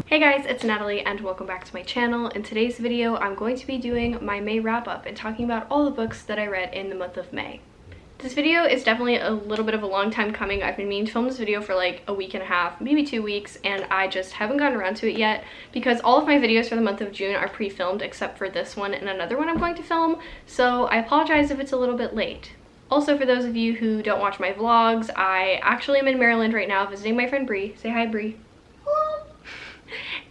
Hey guys, it's Natalie and welcome back to my channel. In today's video, I'm going to be doing my May wrap-up and talking about all the books that I read in the month of May. This video is definitely a little bit of a long time coming. I've been meaning to film this video for like a week and a half, maybe 2 weeks, and I just haven't gotten around to it yet because all of my videos for the month of June are pre-filmed except for this one and another one I'm going to film, so I apologize if it's a little bit late. Also, for those of you who don't watch my vlogs, I actually am in Maryland right now visiting my friend Bree. Say hi, Bree.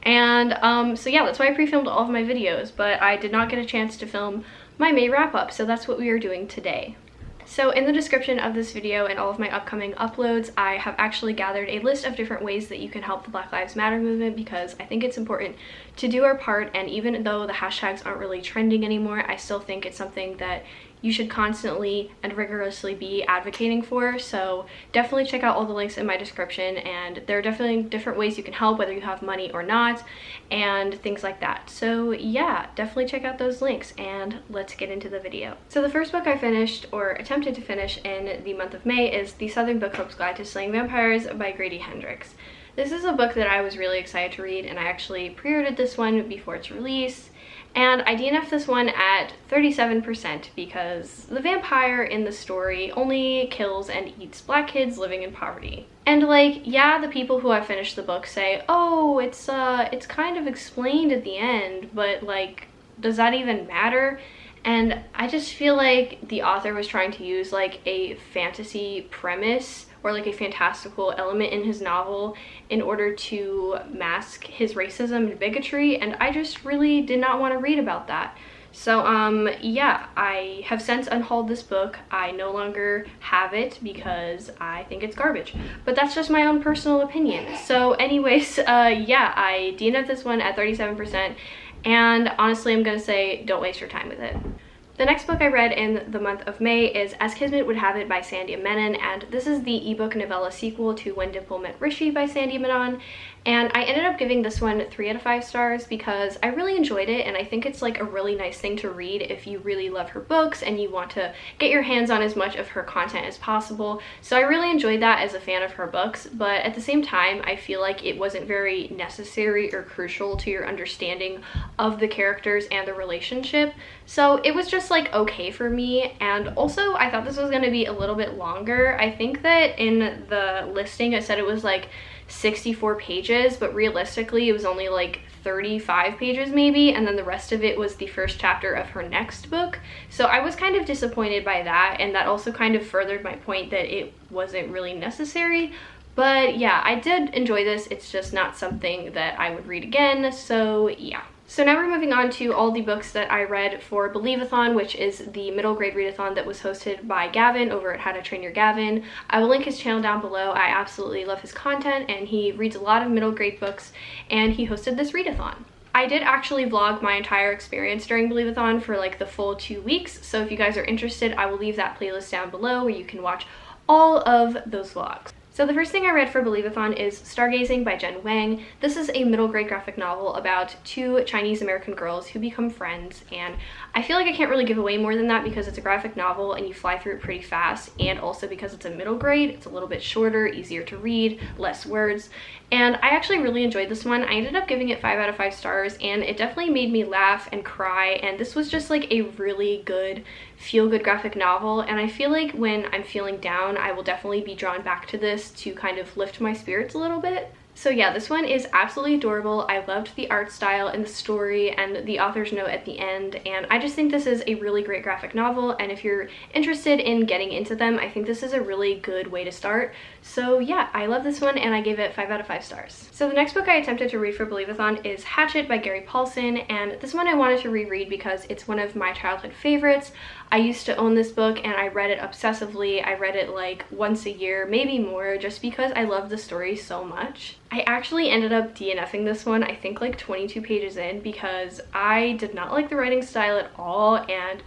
And so yeah, that's why I pre-filmed all of my videos, but I did not get a chance to film my May wrap-up, so that's what we are doing today. So in the description of this video and all of my upcoming uploads, I have actually gathered a list of different ways that you can help the Black Lives Matter movement because I think it's important to do our part, and even though the hashtags aren't really trending anymore, I still think it's something that you should constantly and rigorously be advocating for. So definitely check out all the links in my description, and there are definitely different ways you can help, whether you have money or not, and things like that. So yeah, definitely check out those links, and let's get into the video. So the first book I finished, or attempted to finish, in the month of May is The Southern Bookclub's Guide to Slaying Vampires by Grady Hendrix. This is a book that I was really excited to read, and I actually pre-ordered this one before its release. And I DNF'd this one at 37% because the vampire in the story only kills and eats black kids living in poverty. And like, yeah, the people who have finished the book say, oh, it's kind of explained at the end, but like, does that even matter? And I just feel like the author was trying to use like a fantasy premise or like a fantastical element in his novel in order to mask his racism and bigotry, and I just really did not want to read about that. So yeah, I have since unhauled this book. I no longer have it because I think it's garbage, but that's just my own personal opinion. So anyways, yeah, I DNF'd this one at 37%, and honestly I'm gonna say don't waste your time with it. The next book I read in the month of May is As Kismet Would Have It by Sandy Menon, and this is the ebook novella sequel to When Dimple Met Rishi by Sandy Menon. And I ended up giving this one 3 out of 5 stars because I really enjoyed it, and I think it's like a really nice thing to read if you really love her books and you want to get your hands on as much of her content as possible. So I really enjoyed that as a fan of her books, but at the same time I feel like it wasn't very necessary or crucial to your understanding of the characters and the relationship. So it was just like okay for me, and also I thought this was going to be a little bit longer. I think that in the listing it said it was like 64 pages, but realistically it was only like 35 pages maybe, and then the rest of it was the first chapter of her next book. So I was kind of disappointed by that, and that also kind of furthered my point that it wasn't really necessary. But yeah, I did enjoy this. It's just not something that I would read again, so yeah. So now we're moving on to all the books that I read for Believe-a-thon, which is the middle grade readathon that was hosted by Gavin over at How to Train Your Gavin. I will link his channel down below. I absolutely love his content, and he reads a lot of middle grade books, and he hosted this readathon. I did actually vlog my entire experience during Believe-a-thon for like the full 2 weeks, so if you guys are interested, I will leave that playlist down below where you can watch all of those vlogs. So the first thing I read for Believe-a-thon is Stargazing by Jen Wang. This is a middle grade graphic novel about 2 Chinese American girls who become friends, and I feel like I can't really give away more than that because it's a graphic novel and you fly through it pretty fast, and also because it's a middle grade, it's a little bit shorter, easier to read, less words, and I actually really enjoyed this one. I ended up giving it 5 out of 5 stars, and it definitely made me laugh and cry, and this was just like a really good feel-good graphic novel, and I feel like when I'm feeling down I will definitely be drawn back to this to kind of lift my spirits a little bit. So yeah, this one is absolutely adorable. I loved the art style and the story and the author's note at the end, and I just think this is a really great graphic novel, and if you're interested in getting into them, I think this is a really good way to start. So yeah, I love this one, and I gave it 5 out of 5 stars. So the next book I attempted to read for Believe-a-thon is Hatchet by Gary Paulson, and this one I wanted to reread because it's one of my childhood favorites. I used to own this book and I read it obsessively. I read it like once a year, maybe more, just because I love the story so much. I actually ended up DNFing this one, I think like 22 pages in, because I did not like the writing style at all, and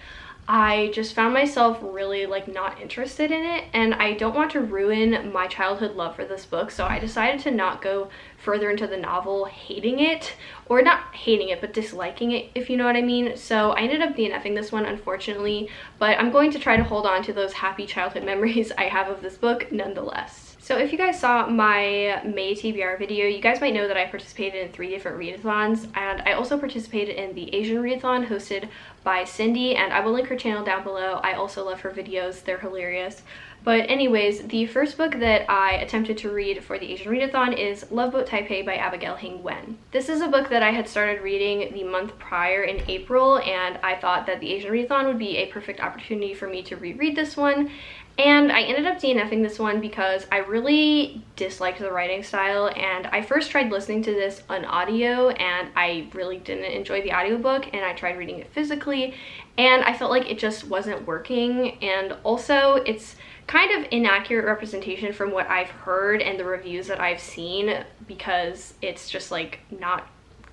I just found myself really like not interested in it, and I don't want to ruin my childhood love for this book, so I decided to not go further into the novel hating it, or not hating it but disliking it, if you know what I mean. So I ended up DNFing this one, unfortunately, but I'm going to try to hold on to those happy childhood memories I have of this book nonetheless. So if you guys saw my May TBR video, you guys might know that I participated in 3 different readathons, and I also participated in the Asian readathon hosted by Cindy, and I will link her channel down below. I also love her videos, they're hilarious. But anyways, the first book that I attempted to read for the Asian readathon is Loveboat Taipei by Abigail Hing Wen. This is a book that I had started reading the month prior in April, and I thought that the Asian readathon would be a perfect opportunity for me to reread this one. And I ended up DNFing this one because I really disliked the writing style, and I first tried listening to this on audio and I really didn't enjoy the audiobook, and I tried reading it physically and I felt like it just wasn't working, and also it's kind of inaccurate representation from what I've heard and the reviews that I've seen, because it's just like not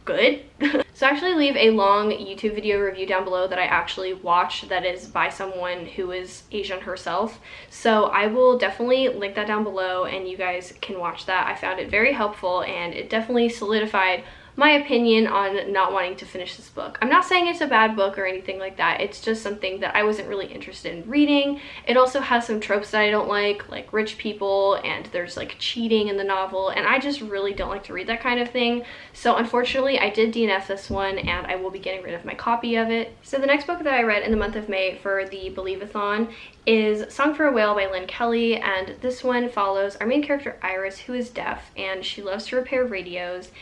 good. So I actually leave a long YouTube video review down below that I actually watched that is by someone who is Asian herself. So I will definitely link that down below and you guys can watch that. I found it very helpful and it definitely solidified my opinion on not wanting to finish this book. I'm not saying it's a bad book or anything like that. It's just something that I wasn't really interested in reading. It also has some tropes that I don't like rich people, and there's like cheating in the novel, and I just really don't like to read that kind of thing. So unfortunately, I did DNF this one and I will be getting rid of my copy of it. So the next book that I read in the month of May for the Believe-a-thon is Song for a Whale by Lynn Kelly, and this one follows our main character Iris, who is deaf, and she loves to repair radios.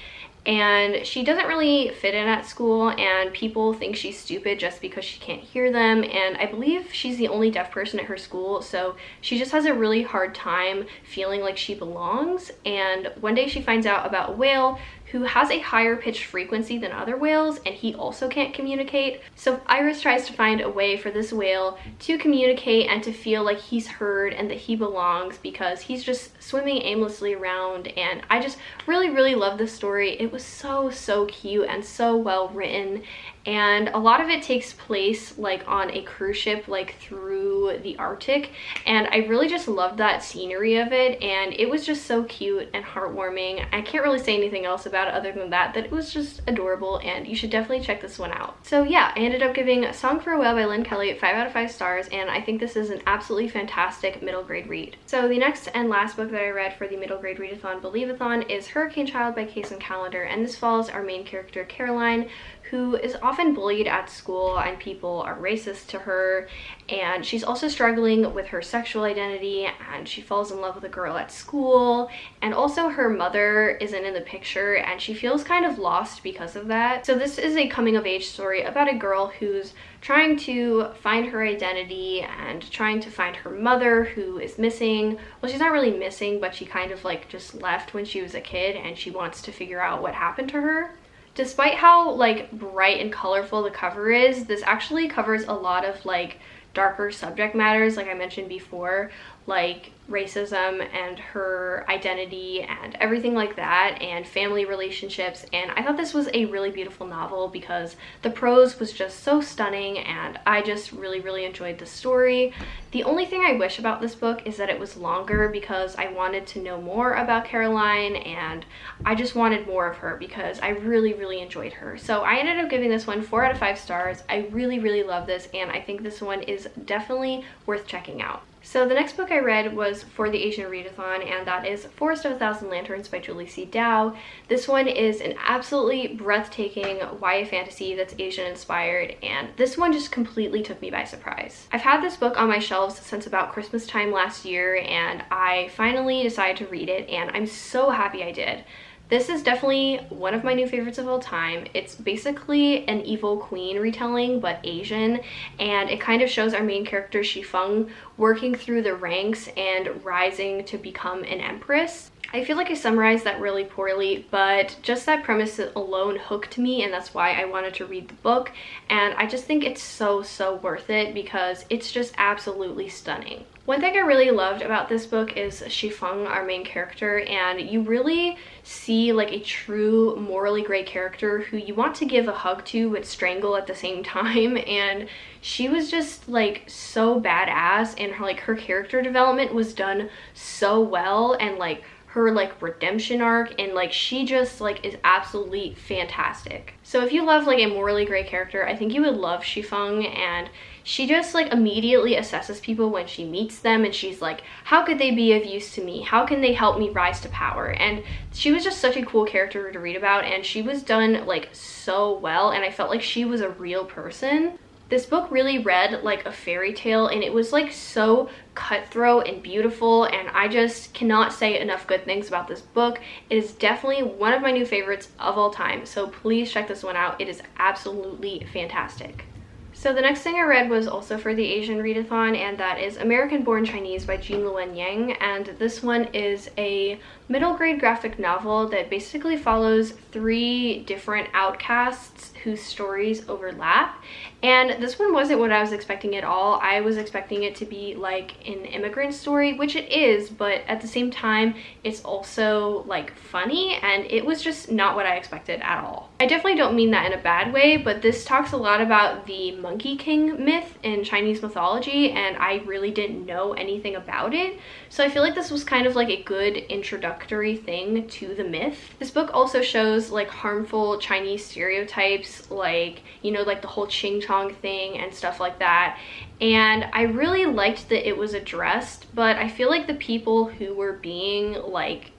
And she doesn't really fit in at school, and people think she's stupid just because she can't hear them, and I believe she's the only deaf person at her school, so she just has a really hard time feeling like she belongs. And one day she finds out about a whale who has a higher pitched frequency than other whales, and he also can't communicate. So Iris tries to find a way for this whale to communicate and to feel like he's heard and that he belongs, because he's just swimming aimlessly around. And I just really love this story. It was so cute and so well written, and a lot of it takes place like on a cruise ship, like through the Arctic, and I really just loved that scenery of it, and it was just so cute and heartwarming. I can't really say anything else about it other than that it was just adorable, and you should definitely check this one out. So yeah, I ended up giving Song for a Whale by Lynn Kelly 5 out of 5 stars, and I think this is an absolutely fantastic middle grade read. So the next and last book that I read for the middle grade readathon Believe-a-thon is Hurricane Child by Kaysen Callender, and this follows our main character Caroline, who is often bullied at school and people are racist to her, and she's also struggling with her sexual identity, and she falls in love with a girl at school, and also her mother isn't in the picture and she feels kind of lost because of that. So this is a coming of age story about a girl who's trying to find her identity and trying to find her mother, who is missing. Well, she's not really missing, but she kind of like just left when she was a kid, and she wants to figure out what happened to her. Despite how like bright and colorful the cover is, this actually covers a lot of like darker subject matters, like I mentioned before, like racism and her identity and everything like that, and family relationships. And I thought this was a really beautiful novel because the prose was just so stunning, and I just really enjoyed the story. The only thing I wish about this book is that it was longer, because I wanted to know more about Caroline and I just wanted more of her because I really enjoyed her. So I ended up giving this one 4 out of 5 stars. I really love this, and I think this one is definitely worth checking out. So the next book I read was for the Asian readathon, and that is Forest of a Thousand Lanterns by Julie C. Dow. This one is an absolutely breathtaking YA fantasy that's Asian inspired, and this one just completely took me by surprise. I've had this book on my shelves since about Christmas time last year, and I finally decided to read it, and I'm so happy I did. This is definitely one of my new favorites of all time. It's basically an evil queen retelling, but Asian, and it kind of shows our main character Shifeng working through the ranks and rising to become an empress. I feel like I summarized that really poorly, but just that premise alone hooked me, and that's why I wanted to read the book. And I just think it's so worth it because it's just absolutely stunning. One thing I really loved about this book is Shifeng, our main character, and you really see like a true morally gray character who you want to give a hug to but strangle at the same time. And she was just like so badass, and her character development was done so well, and like her like redemption arc, and like she just like is absolutely fantastic. So if you love like a morally gray character, I think you would love Shifeng, and she just like immediately assesses people when she meets them, and she's like, how could they be of use to me? How can they help me rise to power? And she was just such a cool character to read about, and she was done like so well, and I felt like she was a real person. This book really read like a fairy tale, and it was like so cutthroat and beautiful, and I just cannot say enough good things about this book. It is definitely one of my new favorites of all time, so please check this one out. It is absolutely fantastic. So the next thing I read was also for the Asian readathon, and that is American Born Chinese by Jean Luen Yang, and this one is a middle grade graphic novel that basically follows 3 different outcasts whose stories overlap. And this one wasn't what I was expecting at all. I was expecting it to be like an immigrant story, which it is, but at the same time it's also like funny, and it was just not what I expected at all. I definitely don't mean that in a bad way, but this talks a lot about the Monkey King myth in Chinese mythology, and I really didn't know anything about it. So I feel like this was kind of like a good introductory thing to the myth. This book also shows like harmful Chinese stereotypes, like, you know, like the whole Ching Chong thing and stuff like that. And I really liked that it was addressed, but I feel like the people who were being like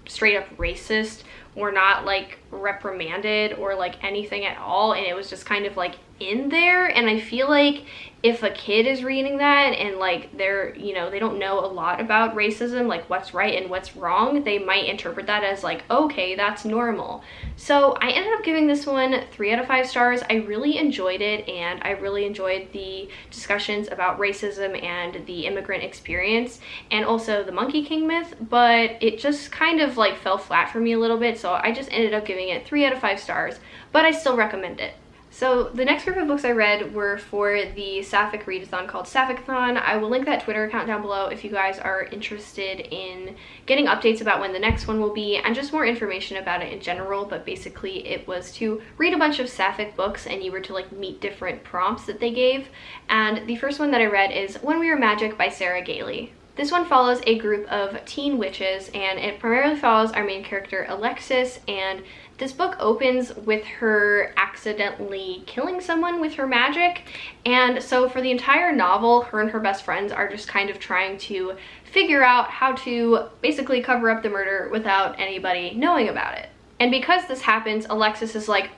straight up racist were not like reprimanded or like anything at all, and it was just kind of like in there. And I feel like if a kid is reading that and like they're, you know, they don't know a lot about racism, like what's right and what's wrong, they might interpret that as like, okay, that's normal. So I ended up giving this one 3 out of 5 stars. I really enjoyed it, and I really enjoyed the discussions about racism and the immigrant experience, and also the Monkey King myth, but it just kind of like fell flat for me a little bit, so I just ended up giving it 3 out of 5 stars, but I still recommend it. So the next group of books I read were for the Sapphic readathon called Sapphicathon. I will link that Twitter account down below if you guys are interested in getting updates about when the next one will be and just more information about it in general. But basically it was to read a bunch of Sapphic books, and you were to like meet different prompts that they gave. And the first one that I read is When We Were Magic by Sarah Gailey. This one follows a group of teen witches, and it primarily follows our main character Alexis, and this book opens with her accidentally killing someone with her magic. And so for the entire novel, her and her best friends are just kind of trying to figure out how to basically cover up the murder without anybody knowing about it. And because this happens, Alexis is like,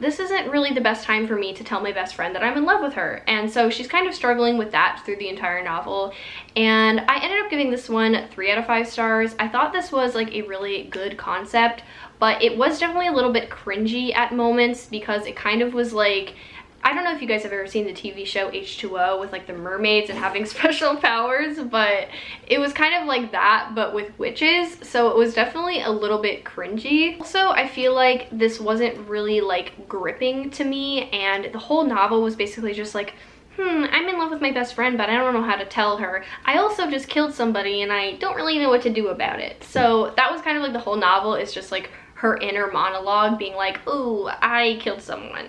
this isn't really the best time for me to tell my best friend that I'm in love with her. And so she's kind of struggling with that through the entire novel. And I ended up giving this one 3 out of 5 stars. I thought this was like a really good concept, but it was definitely a little bit cringy at moments, because it kind of was like, I don't know if you guys have ever seen the TV show H2O with like the mermaids and having special powers, but it was kind of like that but with witches, so it was definitely a little bit cringy. Also, I feel like this wasn't really like gripping to me, and the whole novel was basically just like, I'm in love with my best friend, but I don't know how to tell her. I also just killed somebody and I don't really know what to do about it. So that was kind of like the whole novel, is just like her inner monologue being like, ooh, I killed someone.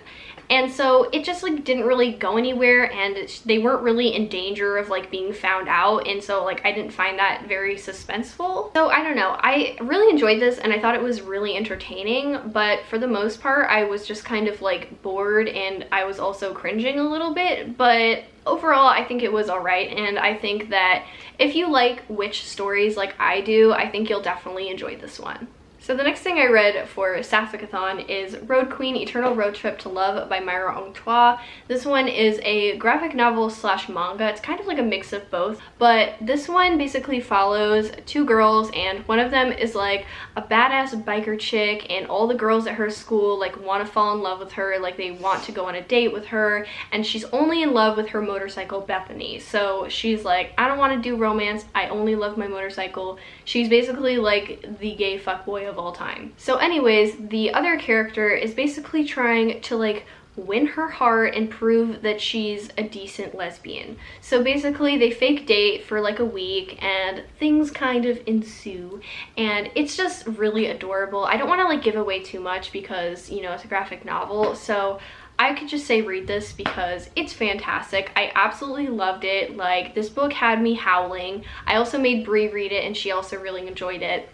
And so it just like didn't really go anywhere, and they weren't really in danger of like being found out, and so like I didn't find that very suspenseful. So I don't know, I really enjoyed this and I thought it was really entertaining, but for the most part I was just kind of like bored, and I was also cringing a little bit. But overall I think it was alright, and I think that if you like witch stories like I do, I think you'll definitely enjoy this one. So the next thing I read for Sapphicathon is Roadqueen Eternal Road Trip to Love by Myra Ong Chua. This one is a graphic novel / manga. It's kind of like a mix of both, but this one basically follows 2 girls, and one of them is like a badass biker chick, and all the girls at her school like want to fall in love with her, like they want to go on a date with her, and she's only in love with her motorcycle Bethany. So she's like, I don't want to do romance, I only love my motorcycle. She's basically like the gay fuckboy of all time. So anyways, the other character is basically trying to like win her heart and prove that she's a decent lesbian. So basically they fake date for like a week, and things kind of ensue, and it's just really adorable. I don't want to like give away too much because, you know, it's a graphic novel, so I could just say read this because it's fantastic. I absolutely loved it. Like, this book had me howling. I also made Brie read it, and she also really enjoyed it.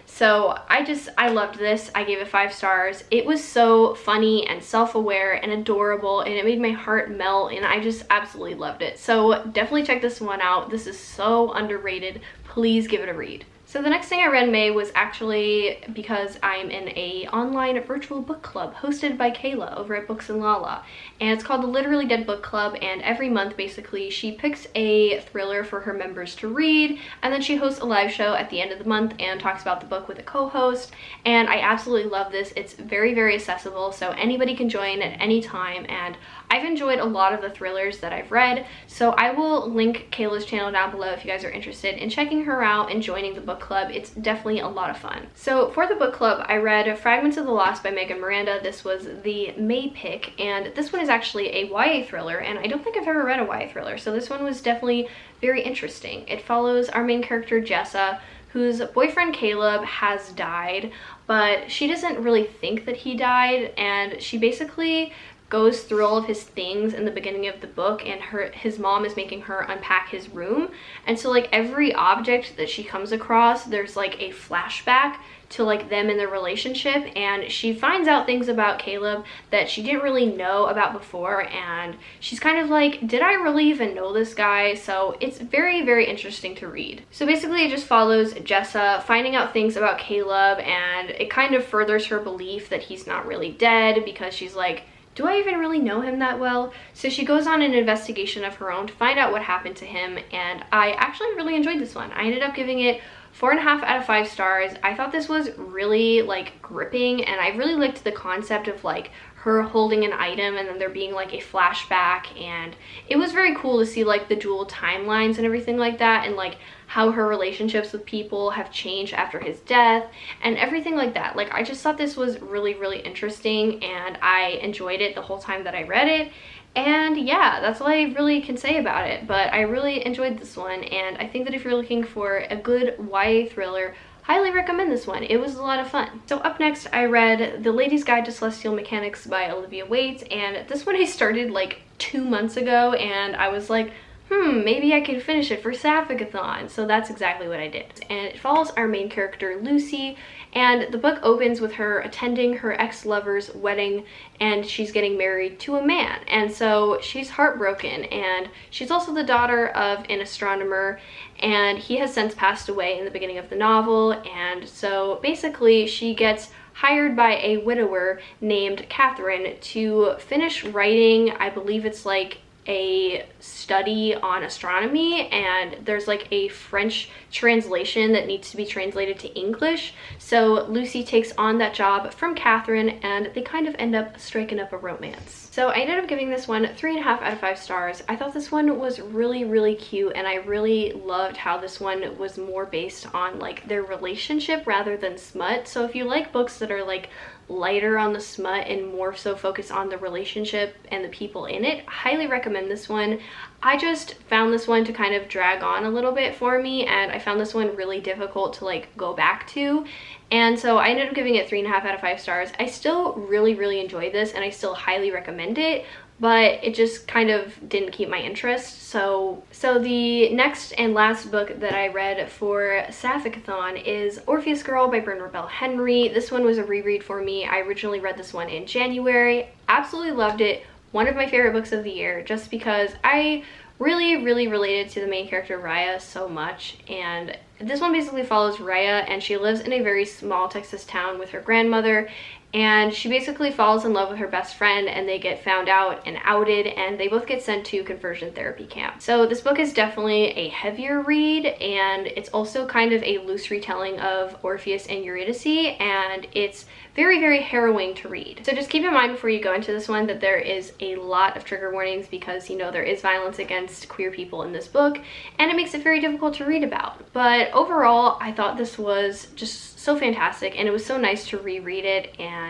So I loved this. I gave it 5 stars. It was so funny and self-aware and adorable, and it made my heart melt, and I just absolutely loved it. So definitely check this one out. This is so underrated. Please give it a read. So the next thing I read in May was actually because I'm in a online virtual book club hosted by Kayla over at Books and Lala, and it's called the Literally Dead Book Club, and every month basically she picks a thriller for her members to read, and then she hosts a live show at the end of the month and talks about the book with a co-host, and I absolutely love this. It's very, very accessible, so anybody can join at any time, and I've enjoyed a lot of the thrillers that I've read, so I will link Kayla's channel down below if you guys are interested in checking her out and joining the book club. It's definitely a lot of fun. So for the book club, I read Fragments of the Lost by Megan Miranda. This was the May pick, and this one is actually a YA thriller, and I don't think I've ever read a YA thriller, so this one was definitely very interesting. It follows our main character, Jessa, whose boyfriend Caleb has died, but she doesn't really think that he died, and she basically goes through all of his things in the beginning of the book, and his mom is making her unpack his room, and so like every object that she comes across, there's like a flashback to like them in their relationship, and she finds out things about Caleb that she didn't really know about before, and she's kind of like, did I really even know this guy? So it's very, very interesting to read. So basically it just follows Jessa finding out things about Caleb, and it kind of furthers her belief that he's not really dead, because she's like, do I even really know him that well? So she goes on an investigation of her own to find out what happened to him, and I actually really enjoyed this one. I ended up giving it 4.5 out of 5 stars. I thought this was really like gripping, and I really liked the concept of like her holding an item and then there being like a flashback, and it was very cool to see like the dual timelines and everything like that, and like how her relationships with people have changed after his death and everything like that. Like I just thought this was really, really interesting, and I enjoyed it the whole time that I read it. And yeah, that's all I really can say about it, but I really enjoyed this one, and I think that if you're looking for a good YA thriller, highly recommend this one. It was a lot of fun. So up next, I read The Lady's Guide to Celestial Mechanics by Olivia Waite, and this one I started like 2 months ago, and I was like, maybe I can finish it for Sapphic-a-thon. So that's exactly what I did. And it follows our main character, Lucy, and the book opens with her attending her ex-lover's wedding, and she's getting married to a man. And so she's heartbroken, and she's also the daughter of an astronomer, and he has since passed away in the beginning of the novel. And so basically she gets hired by a widower named Catherine to finish writing, I believe it's like a study on astronomy, and there's like a French translation that needs to be translated to English. So Lucy takes on that job from Catherine, and they kind of end up striking up a romance. So I ended up giving this one 3.5 out of 5 stars. I thought this one was really, really cute, and I really loved how this one was more based on like their relationship rather than smut. So if you like books that are like lighter on the smut and more so focus on the relationship and the people in it, highly recommend this one. I just found this one to kind of drag on a little bit for me, and I found this one really difficult to like go back to, and so I ended up giving it 3.5 out of 5 stars. I still really, really enjoyed this, and I still highly recommend it, but it just kind of didn't keep my interest. So the next and last book that I read for Sapphic-a-thon is Orpheus Girl by Bernard Bell Henry. This one was a reread for me. I originally read this one in January. Absolutely loved it. One of my favorite books of the year, just because I really, really related to the main character Raya so much. And this one basically follows Raya, and she lives in a very small Texas town with her grandmother, and she basically falls in love with her best friend, and they get found out and outed, and they both get sent to conversion therapy camp. So this book is definitely a heavier read, and it's also kind of a loose retelling of Orpheus and Eurydice, and it's very, very harrowing to read. So just keep in mind before you go into this one that there is a lot of trigger warnings, because you know there is violence against queer people in this book, and it makes it very difficult to read about. But overall, I thought this was just so fantastic, and it was so nice to reread it, and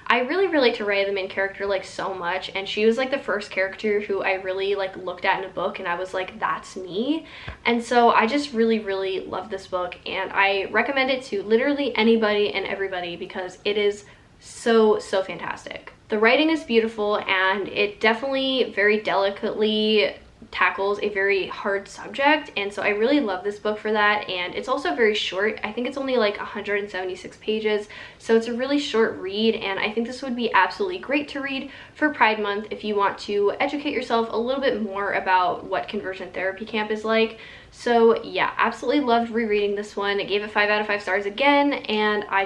I really relate to Raya, the main character, like so much, and she was like the first character who I really like looked at in a book and I was like, that's me. And so I just really, really love this book, and I recommend it to literally anybody and everybody because it is so, so fantastic. The writing is beautiful, and it definitely very delicately tackles a very hard subject, and so I really love this book for that. And it's also very short. I think it's only like 176 pages, so it's a really short read, and I think this would be absolutely great to read for Pride Month if you want to educate yourself a little bit more about what conversion therapy camp is like. So yeah, absolutely loved rereading this one. I gave it 5 out of 5 stars again, and I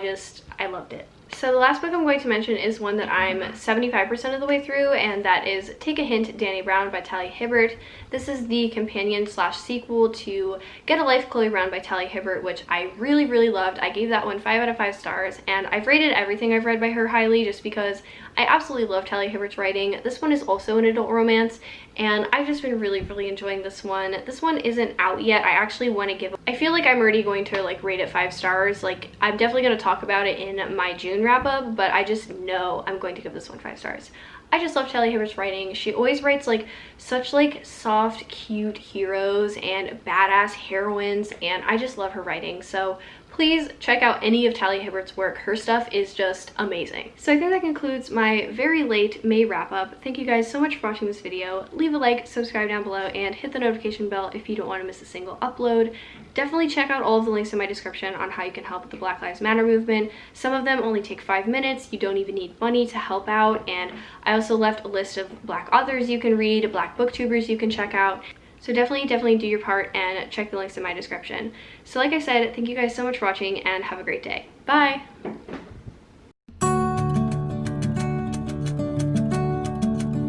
loved it. So the last book I'm going to mention is one that I'm 75% of the way through, and that is Take a Hint, Dani Brown by Talia Hibbert. This is the companion slash sequel to Get a Life, Chloe Brown by Talia Hibbert, which I really, really loved. I gave that one 5 out of 5 stars, and I've rated everything I've read by her highly just because I absolutely love Talia Hibbert's writing. This one is also an adult romance, and I've just been really, really enjoying this one. This one isn't out yet. I actually want to give, I feel like I'm already going to like rate it 5 stars. Like, I'm definitely going to talk about it in my June wrap up, but I just know I'm going to give this one 5 stars. I just love Talia Hibbert's writing. She always writes like such like soft, cute heroes and badass heroines, and I just love her writing. So please check out any of Talia Hibbert's work. Her stuff is just amazing. So I think that concludes my very late May wrap up. Thank you guys so much for watching this video. Leave a like, subscribe down below, and hit the notification bell if you don't want to miss a single upload. Definitely check out all of the links in my description on how you can help with the Black Lives Matter movement. Some of them only take 5 minutes. You don't even need money to help out. And I also left a list of Black authors you can read, Black booktubers you can check out. So definitely do your part and check the links in my description. So like I said, thank you guys so much for watching, and have a great day. Bye!